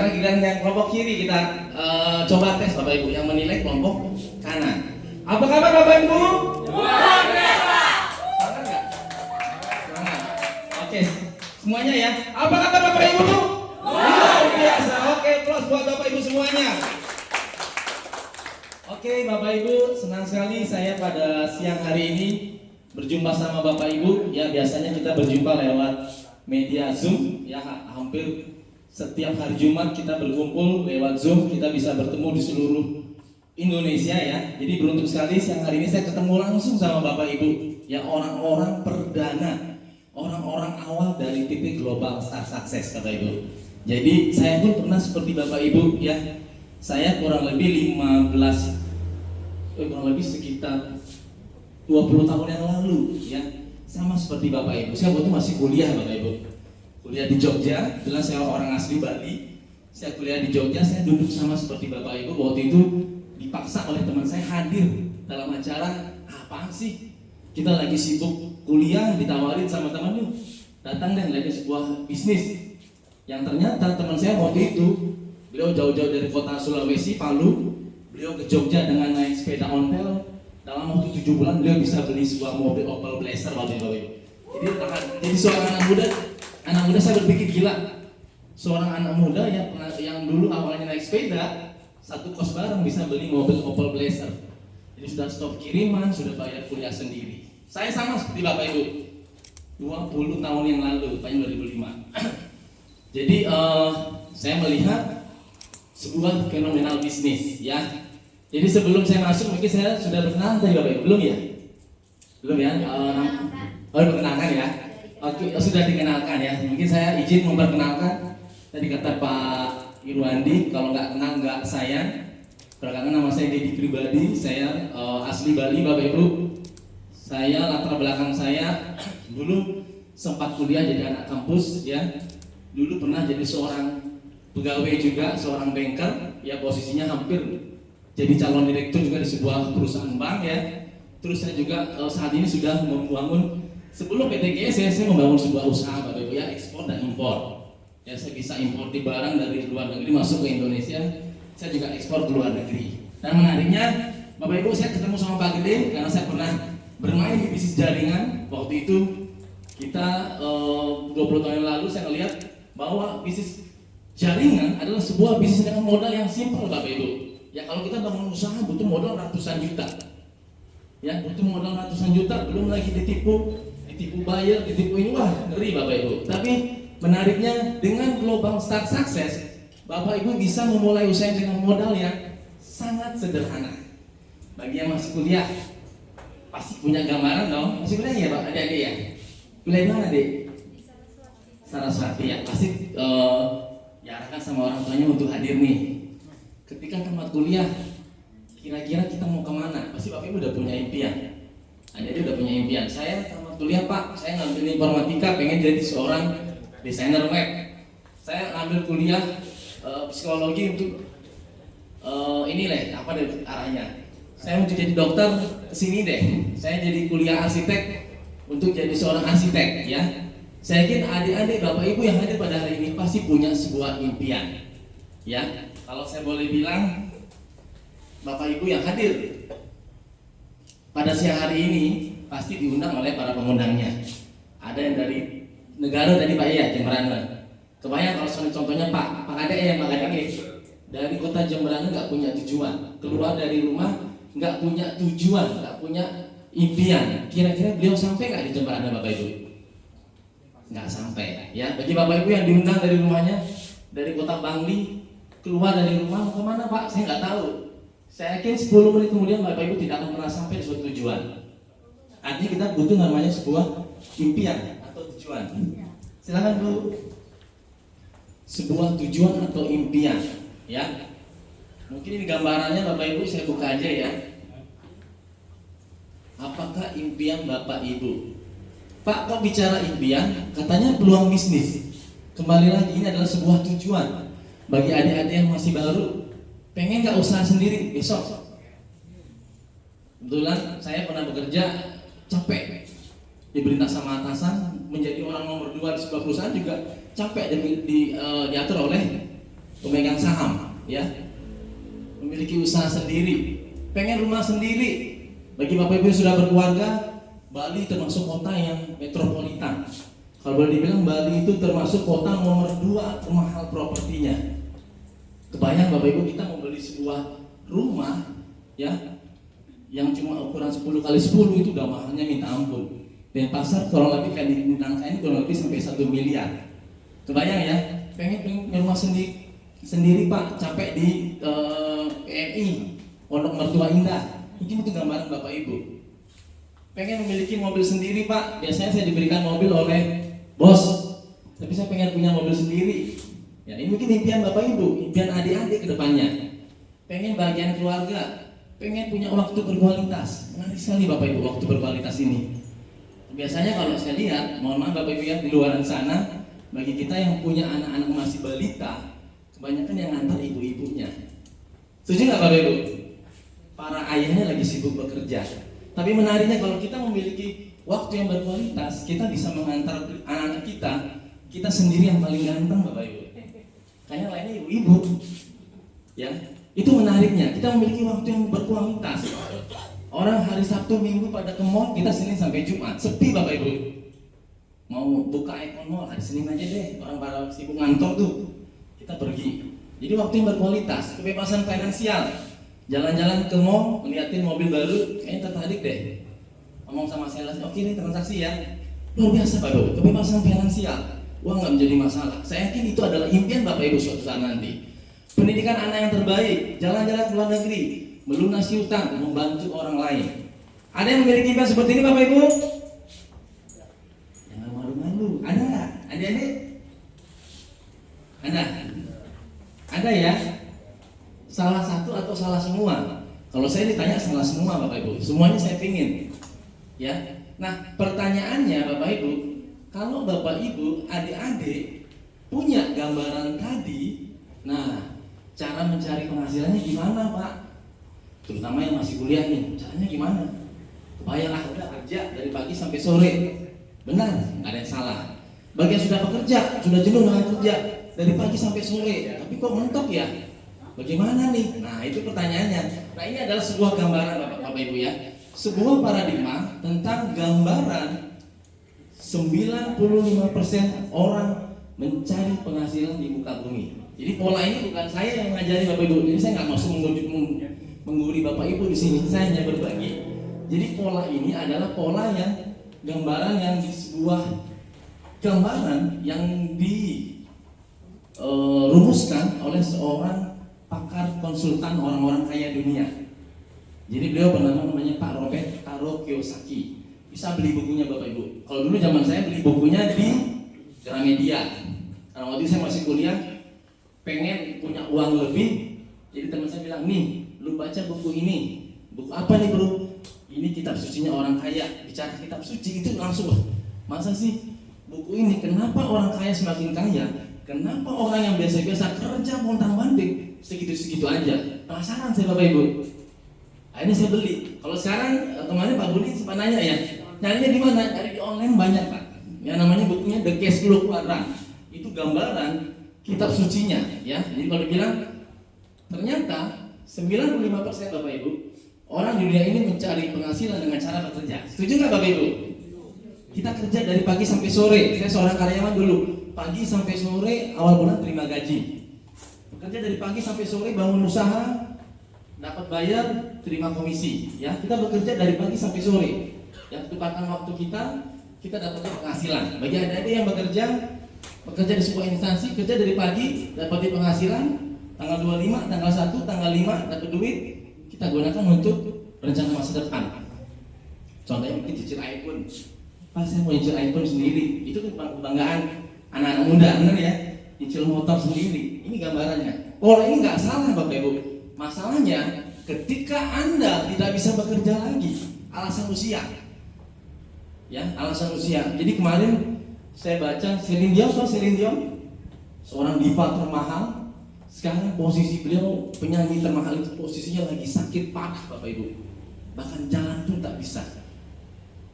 Sekarang giliran yang kelompok kiri kita coba tes Bapak Ibu yang menilai kelompok kanan. Apa kabar Bapak Ibu? Luar biasa. Semangat nggak? Semangat. Oke, semuanya ya. Apa kabar Bapak Ibu? Luar biasa. Oke, plus buat Bapak Ibu semuanya. Oke, Bapak Ibu, senang sekali saya pada siang hari ini berjumpa sama Bapak Ibu. Ya, biasanya kita berjumpa lewat media Zoom. Ya, hampir setiap hari Jumat kita berkumpul lewat Zoom. Kita bisa bertemu di seluruh Indonesia ya. Jadi beruntung sekali siang hari ini saya ketemu langsung sama Bapak Ibu. Ya, orang-orang perdana, orang-orang awal dari titik Global Star Success Bapak Ibu. Jadi saya pun pernah seperti Bapak Ibu ya. Saya kurang lebih sekitar 20 tahun yang lalu ya, sama seperti Bapak Ibu. Saya waktu masih kuliah Bapak Ibu. Kuliah di Jogja, jelas saya orang asli Bali. Saya kuliah di Jogja, saya duduk sama seperti Bapak Ibu. Waktu itu dipaksa oleh teman saya hadir dalam acara apaan sih? Kita lagi sibuk kuliah, ditawarin sama teman yuk datang deh lagi sebuah bisnis. Yang ternyata teman saya waktu itu beliau jauh-jauh dari kota Sulawesi, Palu. Beliau ke Jogja dengan naik sepeda ontel. Dalam waktu 7 bulan beliau bisa beli sebuah mobil Opel Blazer waktu itu. Jadi seorang anak muda saya berpikir gila. Seorang anak muda yang dulu awalnya naik sepeda, satu kos bareng bisa beli mobil Opel Blazer. Jadi sudah stop kiriman, sudah bayar kuliah sendiri. Saya sama seperti Bapak Ibu. 20 tahun yang lalu, tahun 2005. Jadi saya melihat sebuah fenomenal bisnis ya. Jadi sebelum saya masuk mungkin saya sudah berkenalan tadi Bapak Ibu, belum ya? Belum ya? Diperkenalkan ya. Oke, sudah dikenalkan ya. Mungkin saya izin memperkenalkan. Tadi kata Pak Irwandi, kalau nggak kenal nggak sayang. Perkenalkan, nama saya Dedi Pribadi. Saya asli Bali Bapak Ibu. Saya latar belakang saya dulu sempat kuliah jadi anak kampus ya. Dulu pernah jadi seorang pegawai juga, seorang banker ya, posisinya hampir jadi calon direktur juga di sebuah perusahaan bank ya. Terus saya juga saat ini sudah membangun, sebelum PTGS saya membangun sebuah usaha Bapak Ibu ya, ekspor dan impor. Ya, saya bisa impor barang dari luar negeri masuk ke Indonesia. Saya juga ekspor ke luar negeri. Dan menariknya Bapak Ibu, saya ketemu sama Pak Gede karena saya pernah bermain di bisnis jaringan. Waktu itu kita 20 tahun yang lalu saya melihat bahwa bisnis jaringan adalah sebuah bisnis dengan modal yang simpel Bapak Ibu. Ya, kalau kita bangun usaha butuh modal ratusan juta. Ya, butuh modal ratusan juta, belum lagi ditipu buyer, ditipu ini, wah ngeri Bapak Ibu. Tapi menariknya dengan Global Star Success, Bapak Ibu bisa memulai usaha dengan modal yang sangat sederhana. Bagi yang masih kuliah, pasti punya gambaran dong. Masih kuliah ya Pak, adik-adik ya? Kuliah di mana Dek? Saraswati ya, pasti diarahkan sama orang tuanya untuk hadir nih. Ketika tamat kuliah, kira-kira kita mau kemana? Pasti Bapak Ibu udah punya impian. Adik-adik udah punya impian. Saya tamat kuliah Pak, saya ngambil informatika, pengen jadi seorang desainer web. Saya ngambil kuliah psikologi untuk ini deh, apa deh arahnya. Saya mau jadi dokter, kesini deh. Saya jadi kuliah arsitek untuk jadi seorang arsitek ya. Saya yakin adik-adik Bapak Ibu yang hadir pada hari ini pasti punya sebuah impian. Ya, kalau saya boleh bilang, Bapak Ibu yang hadir pada siang hari ini pasti diundang oleh para pengundangnya. Ada yang dari negara tadi Pak ya, Jemberana. Kebayang kalau contohnya Pak Ade ya, Pak Ade dari kota Jemberana nggak punya tujuan, keluar dari rumah nggak punya tujuan, nggak punya impian. Kira-kira beliau sampai nggak di Jemberana Bapak Ibu? Nggak sampai ya. Bagi Bapak Ibu yang diundang dari rumahnya, dari kota Bangli, keluar dari rumah mau kemana Pak? Saya nggak tahu. Saya yakin 10 menit kemudian Bapak Ibu tidak akan pernah sampai di suatu tujuan. Artinya kita butuh namanya sebuah impian atau tujuan. Silakan Bu. Sebuah tujuan atau impian, ya. Mungkin ini gambarannya Bapak Ibu, saya buka aja ya. Apakah impian Bapak Ibu? Pak, kok bicara impian? Katanya peluang bisnis. Kembali lagi, ini adalah sebuah tujuan. Bagi adik-adik yang masih baru, pengen nggak usaha sendiri besok? Kebetulan saya pernah bekerja capek, diperintah sama atasan menjadi orang nomor 2 di sebuah perusahaan juga capek diatur oleh pemegang saham, ya, memiliki usaha sendiri, pengen rumah sendiri. Bagi Bapak Ibu yang sudah berkeluarga, Bali termasuk kota yang metropolitan. Kalau boleh dibilang Bali itu termasuk kota nomor 2 termahal propertinya. Kebayang Bapak Ibu, kita mau beli sebuah rumah, ya, yang cuma ukuran 10x10 itu udah mahalnya minta ampun. Dan pasar kurang lebih kayak di Nangka ini kurang lebih sampai 1 miliar. Kebayang ya, pengen rumah sendiri Pak, capek di PMI, Pondok Mertua Indah. Mungkin itu gambaran Bapak Ibu. Pengen memiliki mobil sendiri Pak, biasanya saya diberikan mobil oleh bos, tapi saya pengen punya mobil sendiri. Ya, ini mungkin impian Bapak Ibu, impian adik-adik ke depannya. Pengen bagian keluarga, pengen punya waktu berkualitas. Menarik sekali Bapak Ibu waktu berkualitas ini. Biasanya kalau saya lihat, mohon maaf Bapak Ibu ya, di luar sana, bagi kita yang punya anak-anak masih balita, kebanyakan yang ngantar ibu-ibunya. Setuju nggak Bapak Ibu? Para ayahnya lagi sibuk bekerja. Tapi menariknya kalau kita memiliki waktu yang berkualitas, kita bisa mengantar anak-anak kita sendiri yang paling ganteng Bapak Ibu. Kayaknya lainnya ibu-ibu. Ya, itu menariknya. Kita memiliki waktu yang berkualitas. Orang hari Sabtu Minggu pada ke mall, kita Senin sampai Jumat sepi Bapak Ibu. Mau buka Icon Mall hari Senin aja deh. Orang pada sibuk ngantor tuh. Kita pergi. Jadi waktu yang berkualitas, kebebasan finansial. Jalan-jalan ke mall, ngeliatin mobil baru, kayaknya tertarik deh. Ngomong sama sales, oke nih transaksi ya. Luar biasa Pak Ibu, kebebasan finansial. Uang nggak menjadi masalah. Saya yakin itu adalah impian Bapak Ibu suatu saat nanti. Pendidikan anak yang terbaik, jalan-jalan ke luar negeri, melunasi utang, membantu orang lain. Ada yang memiliki impian seperti ini Bapak Ibu? Jangan malu-malu. Ada nggak? Adik-adik? Ada? Ada ya? Salah satu atau salah semua? Kalau saya ditanya salah semua Bapak Ibu, semuanya saya pingin. Ya. Nah, pertanyaannya Bapak Ibu, kalau Bapak Ibu, adik-adik punya gambaran tadi, nah, cara mencari penghasilannya gimana Pak? Terutama yang masih kuliah nih, caranya gimana? Kebayang udah kerja dari pagi sampai sore. Benar, nggak ada yang salah. Bagi yang sudah bekerja, sudah jenuh dengan kerja dari pagi sampai sore, tapi kok mentok ya? Bagaimana nih? Nah itu pertanyaannya. Nah ini adalah sebuah gambaran Bapak Ibu ya, sebuah paradigma tentang gambaran 95% orang mencari penghasilan di muka bumi. Jadi pola ini bukan saya yang ngajari Bapak Ibu. Jadi saya nggak maksud mengguri Bapak Ibu di sini. Saya hanya berbagi. Jadi pola ini adalah pola yang gambaran yang di sebuah gambaran yang dirumuskan oleh seorang pakar konsultan orang-orang kaya dunia. Jadi beliau namanya Pak Robert Taro Kiyosaki. Bisa beli bukunya Bapak Ibu. Kalau dulu zaman saya beli bukunya di Gramedia. Karena waktu itu saya masih kuliah, pengen punya uang lebih. Jadi teman saya bilang, nih, lu baca buku ini. Buku apa nih bro? Ini kitab sucinya orang kaya. Bicara kitab suci itu langsung, masa sih buku ini? Kenapa orang kaya semakin kaya? Kenapa orang yang biasa-biasa kerja montang-manting segitu-segitu aja? Penasaran saya Bapak Ibu. Akhirnya saya beli. Kalau sekarang kemarin Pak Budi sempat nanya ya, nyarinya di mana? Cari di online banyak Pak. Yang namanya bukunya The Cash Flow Quadrant. Itu gambaran kitab sucinya ya. Jadi kalau dibilang ternyata 95% Bapak Ibu orang di dunia ini mencari penghasilan dengan cara bekerja. Setuju nggak Bapak Ibu? Kita kerja dari pagi sampai sore. Saya seorang karyawan dulu. Pagi sampai sore, awal bulan terima gaji. Bekerja dari pagi sampai sore, bangun usaha, dapat bayar, terima komisi. Ya, kita bekerja dari pagi sampai sore. Ya, tepatkan waktu kita dapat penghasilan. Bagi adik-adik yang bekerja di sebuah instansi, kerja dari pagi, dapat penghasilan, tanggal 25, tanggal 1, tanggal 5 dapat duit, kita gunakan untuk rencana masa depan. Contohnya mungkin cicil iPhone. Pak, saya mau cicil iPhone sendiri. Itu kebanggaan anak-anak muda, benar ya? Cicil motor sendiri. Ini gambarannya. Pola ini nggak salah Bapak Ibu. Masalahnya ketika Anda tidak bisa bekerja lagi, alasan usia. Ya, alasan usia. Jadi kemarin saya baca Celine Dion, seorang diva termahal. Sekarang posisi beliau penyanyi termahal itu posisinya lagi sakit parah Bapak Ibu. Bahkan jalan pun tak bisa.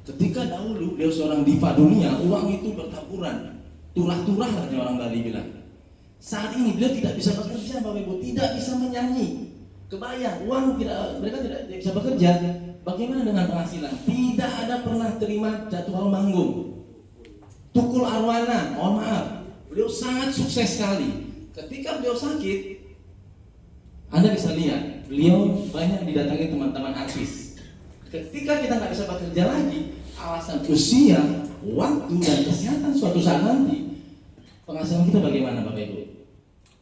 Ketika dahulu beliau seorang diva dunia, uang itu bertaburan. Turah-turah lah orang Bali bilang. Saat ini beliau tidak bisa bekerja, Bapak Ibu, tidak bisa menyanyi. Kebayang, mereka tidak bisa bekerja. Bagaimana dengan penghasilan? Tidak ada pernah terima jadwal manggung. Tukul Arwana, mohon maaf, beliau sangat sukses sekali. Ketika beliau sakit, Anda bisa lihat, beliau banyak didatangi teman-teman artis. Ketika kita nggak bisa bekerja lagi, alasan usia, waktu, dan kesehatan suatu saat nanti, penghasilan kita bagaimana, Bapak Ibu?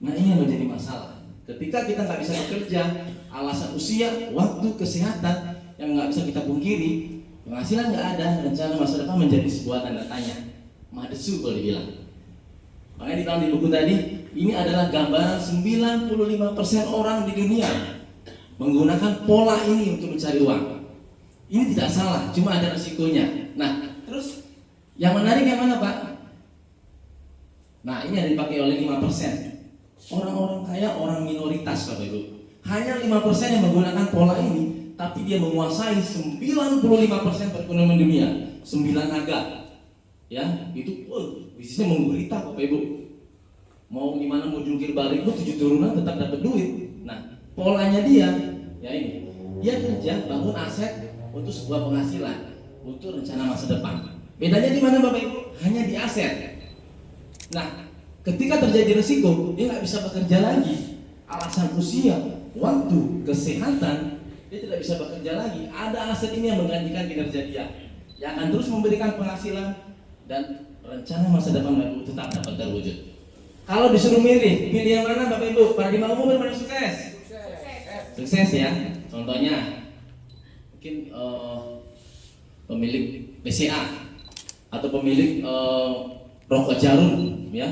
Nah, ini yang menjadi masalah. Ketika kita nggak bisa bekerja, alasan usia, waktu, kesehatan yang nggak bisa kita pungkiri, penghasilan nggak ada, rencana masa depan menjadi sebuah tanda tanya, madesu kalau dibilang. Makanya dibilang di buku tadi, ini adalah gambaran 95% orang di dunia menggunakan pola ini untuk mencari uang. Ini tidak salah, cuma ada resikonya. Nah, terus yang menarik yang mana, Pak? Nah, ini yang dipakai oleh 5%. Orang-orang kaya, orang minoritas, Bapak Ibu. Hanya 5% yang menggunakan pola ini, tapi dia menguasai 95% perekonomian dunia. 9 naga. Ya, itu bisnisnya menggurita, Bapak Ibu. Mau gimana, mau jungkir balik, 7 turunan tetap dapat duit. Nah, polanya dia, ya ini. Dia kerja bangun aset untuk sebuah penghasilan, untuk rencana masa depan. Bedanya di mana, Bapak Ibu? Hanya di aset. Nah, ketika terjadi resiko, dia nggak bisa bekerja lagi. Alasan usia, waktu, kesehatan, dia tidak bisa bekerja lagi. Ada aset ini yang menggantikan kinerja dia, yang akan terus memberikan penghasilan dan rencana masa depan Bapak Ibu tetap dapat terwujud. Kalau disuruh milih yang mana, Bapak Ibu? Paradigma umum berapa sukses? Sukses ya. Contohnya mungkin pemilik BCA atau pemilik rokok Jarum, ya.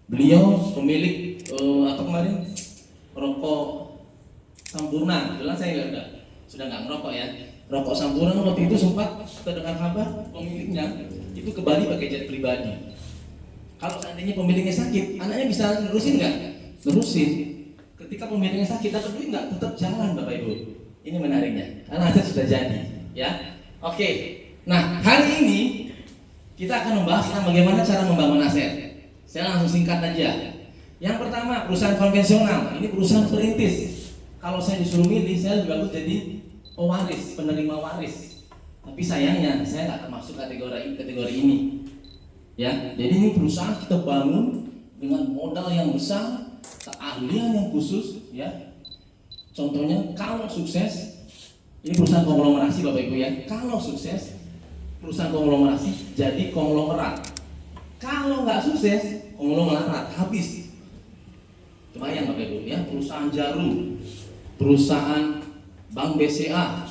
Beliau pemilik apa kemarin rokok Sampurna. Jelas saya sudah nggak ngerokok ya. Rokok Sampurna waktu itu sempat terdengar kabar pemiliknya itu ke Bali pakai jet pribadi. Kalau seandainya pemiliknya sakit, anaknya bisa nerusin nggak? Nerusin. Ketika pemiliknya sakit, dapat duit nggak? Tetap jalan, Bapak Ibu. Ini menariknya, karena aset sudah jadi, ya. Oke. Nah, hari ini kita akan membahas tentang bagaimana cara membangun aset. Saya langsung singkat aja. Yang pertama, perusahaan konvensional. Ini perusahaan perintis. Kalau saya disuruh milih, saya lebih bagus jadi pewaris, penerima waris. Tapi sayangnya, saya nggak termasuk kategori ini. Ya, jadi ini perusahaan kita bangun dengan modal yang besar, keahlian yang khusus, ya. Contohnya, kalau sukses, ini perusahaan konglomerasi, Bapak Ibu ya. Kalau sukses, perusahaan konglomerasi jadi konglomerat. Kalau nggak sukses, konglomerat habis. Kebayang, Bapak Ibu ya, perusahaan Jarum, perusahaan Bank BCA,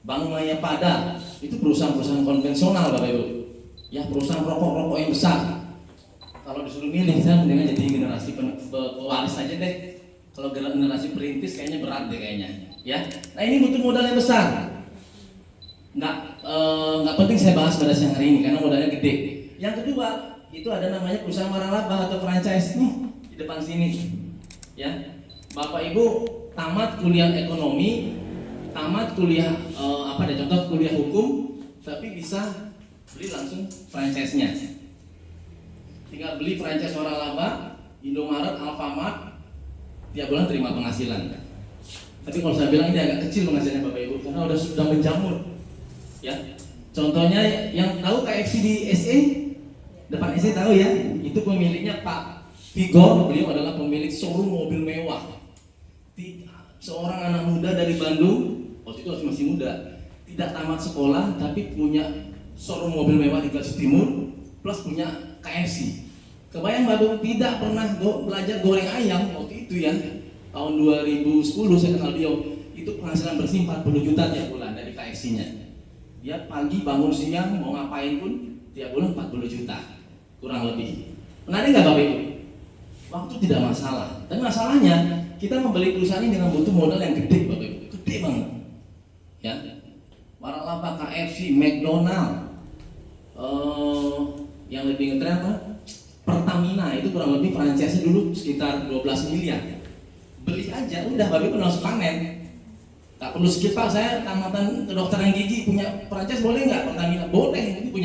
Bank Mayapada, itu perusahaan-perusahaan konvensional, Bapak Ibu. Ya, perusahaan rokok-rokok yang besar. Kalau disuruh milih, saya mendingan jadi generasi pewaris aja deh. Kalau generasi perintis kayaknya berat deh kayaknya. Ya, nah ini butuh modal yang besar. Nggak penting saya bahas pada siang hari ini karena modalnya gede. Yang kedua, itu ada namanya perusahaan waralaba atau franchise nih di depan sini. Ya, Bapak Ibu tamat kuliah ekonomi, tamat kuliah contoh kuliah hukum, tapi bisa beli langsung franchise-nya. Tinggal beli franchise waralaba, Indomaret, Alfamart, tiap bulan terima penghasilan. Tapi kalau saya bilang ini agak kecil penghasilannya Bapak Ibu karena sudah menjamur. Ya, contohnya yang tahu KFC di SE, depan SE tahu ya, itu pemiliknya Pak Vigor, beliau adalah pemilik showroom mobil mewah. Seorang anak muda dari Bandung, waktu itu masih muda, tidak tamat sekolah tapi punya showroom mobil mewah di Galuh Timur, plus punya KFC. Kebayang Bapak tidak pernah belajar goreng ayam waktu itu ya, tahun 2010 saya kenal dia, itu penghasilan bersih 40 juta tiap bulan dari KFC-nya. Dia pagi bangun siang mau ngapain pun tiap bulan 40 juta kurang lebih. Menarik nggak Bapak Ibu? Waktu tidak masalah, tapi masalahnya kita membeli perusahaan ini dengan butuh modal yang gede Bapak Ibu, gede banget. Ya, waralaba, KFC, McDonald, yang lebih ngetren apa? Pertamina itu kurang lebih franchise dulu sekitar 12 miliar. Beli aja, udah Bapak Ibu langsung panen. Tak perlu skip Pak, saya tamatan kedokteran gigi punya franchise boleh nggak Pertamina? Boleh, itu punya